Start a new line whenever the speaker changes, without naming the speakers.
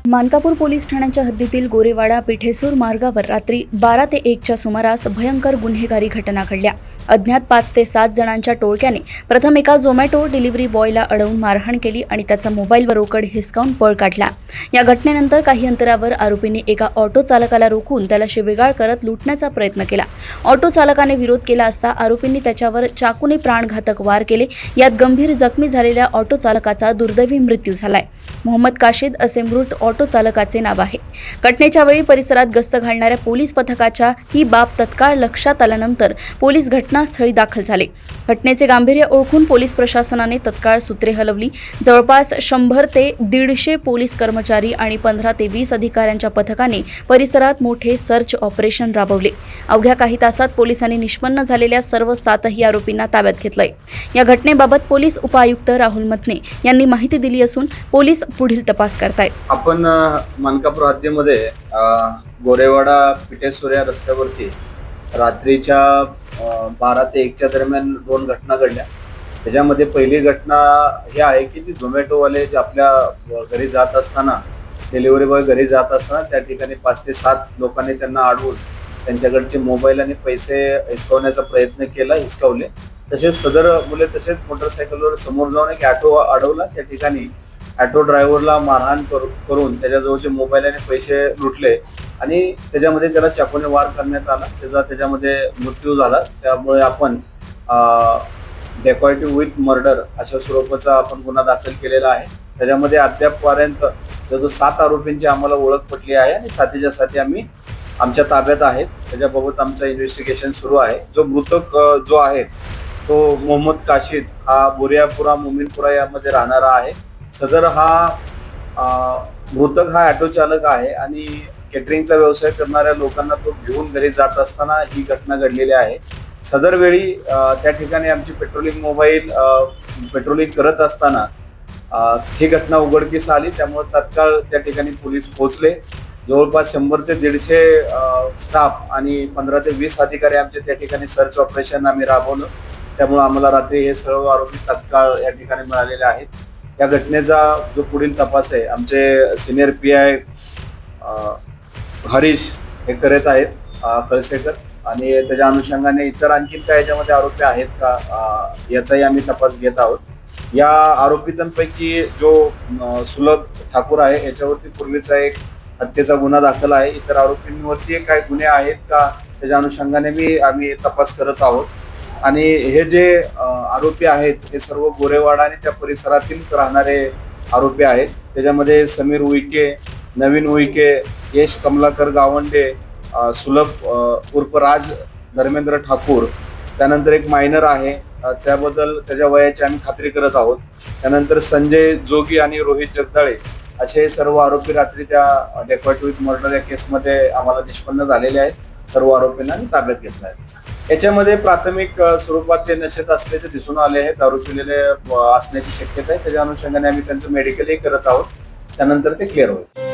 Mankapur police ठाण्याच्या हद्दीतील गोरेवाडा पिठेसूर मार्गावर रात्री 12 ते 1 च्या सुमारास भयंकर गुन्हेगारी घटना घडल्या। अज्ञात 5 ते 7 जणांच्या टोळक्याने प्रथम एका झोमॅटो डिलिव्हरी बॉयला अडवून मारहाण केली आणि त्याचा मोबाईल व रोकड हिसकावून पळ काढला। या घटनेनंतर काही अंतरावर आरोपींनी एका ऑटो चालकाला रोखून त्याला शिवीगाळ करत लुटण्याचा प्रयत्न केला। ऑटो चालकाने विरोध केला असता आरोपींनी त्याच्यावर चाकूने प्राणघातक वार केले। यात गंभीर जखमी झालेल्या ऑटो चालकाचा दुर्दैवी मृत्यू झालाय। मोहम्मद काशीद असे मृत ऑटो चालकाचे नाव आहे। घटनेच्या वेळी परिसरात गस्त घालणाऱ्या पोलीस पथकाच्या ही बाब तत्काळ लक्षात आल्यानंतर पोलीस घटनास्थळी दाखल झाले। घटनेचे गांभीर्य ओळखून पोलीस प्रशासनाने तत्काळ सूत्रे हलवली। जवळपास 100 ते 150 पोलीस कर्मचारी आणि 15 ते 20 अधिकाऱ्यांच्या पथकाने परिसरात मोठे सर्च ऑपरेशन राबवले। अवघ्या काही तासात पोलिसांनी निष्पन्न झालेल्या सर्व 7ही आरोपींना ताब्यात घेतलंय। या घटनेबाबत पोलीस उपायुक्त राहुल मतने यांनी माहिती दिली असून पोलीस पुढील तपास करतायत।
आपण मानकापूर हद्दीमध्ये गोरेवाडा पिठेसूर या रस्त्यावरती रात्रीच्या 12 ते 1 च्या दरम्यान 2 घटना घडल्या। त्याच्यामध्ये पहिली घटना ही आहे की ती झोमॅटोवाले जे आपल्या घरी जात असताना डिलिव्हरी बॉय घरी जात असताना त्या ठिकाणी 5 ते 7 लोकांनी त्यांना अडवून त्यांच्याकडचे मोबाईल आणि पैसे हिसकावण्याचा प्रयत्न केला, हिसकावले। तसेच सदर मुले तसेच मोटरसायकलवर समोर जाऊन एक ऑटो अडवला। त्या ठिकाणी ऑटो ड्रायव्हरला मारहाण करून त्याच्याजवळचे मोबाईल आणि पैसे लुटले आणि त्याच्यामध्ये त्याला चाकूने वार करण्यात आला। त्याच्यामध्ये मृत्यू झाला। त्यामुळे आपण डेकॉइटी विथ मर्डर अशा स्वरूपाचा आपण गुन्हा दाखल केलेला आहे। त्याच्यामध्ये अद्यापपर्यंत जो 7 आरोपींची आम्हाला ओळख पटली आहे आणि साथीच्या साथी आम्ही आमच्या ताब्यात आहेत। त्याच्याबाबत आमचं इन्व्हेस्टिगेशन सुरू आहे। जो मृतक जो आहे तो मोहम्मद काशीद हा बोरियापुरा मोमीनपुरा यामध्ये राहणारा आहे। सदर हा मृतक हा ऑटो चालक आहे आणि केटरिंगचा व्यवसाय करणाऱ्या लोकांना तो घेऊन घरी जात असताना ही घटना घडलेली आहे। सदर वेळी त्या ठिकाणी आमची पेट्रोलिंग करत असताना ही घटना उघडकीस आली। त्यामुळे तत्काळ त्या ठिकाणी पोलीस पोहोचले। जवळपास 100 ते 150 स्टाफ आणि 15 ते 20 अधिकारी आमचे त्या ठिकाणी सर्च ऑपरेशन आम्ही राबवलं। त्यामुळे आम्हाला रात्री हे सर्व आरोपी तत्काळ या ठिकाणी मिळालेले आहेत। या घटनेचा जो पुढील तपास आहे आमचे सिनियर PI हरीश हे करत आहेत कळसेकर, आणि त्याच्या अनुषंगाने इतर आणखी काय याच्यामध्ये आरोपी आहेत का याचाही आम्ही तपास घेत आहोत। या आरोपींपैकी जो सुलभ ठाकूर आहे याच्यावरती पूर्वीचा एक हत्येचा गुन्हा दाखल आहे। इतर आरोपींवरती काय गुन्हे आहेत का त्याच्या अनुषंगाने आम्ही तपास करत आहोत। आणि हे जे आरोपी आहेत हे सर्व गोरेवाडा आणि त्या परिसरातीलच राहणारे आरोपी आहेत। त्याच्यामध्ये समीर उईके, नवीन उईके, यश कमलाकर गावंडे, सुलभ उर्फ राज धर्मेंद्र ठाकूर, त्यानंतर एक मायनर आहे त्याबद्दल त्याच्या वयाची आम्ही खात्री करत आहोत। त्यानंतर संजय जोगी आणि रोहित जगदाळे असे सर्व आरोपी रात्री त्या डेकॉइट विथ मर्डर या केसमध्ये आम्हाला निष्पन्न झालेले आहेत। सर्व आरोपींना ताब्यात घेतलं आहे। याच्यामध्ये प्राथमिक स्वरूपात ते नशेत असल्याचे दिसून आले आहेत। दारू पिलेले असण्याची शक्यता आहे। त्याच्या अनुषंगाने आम्ही त्यांचं मेडिकलही करत आहोत। त्यानंतर ते क्लिअर होईल।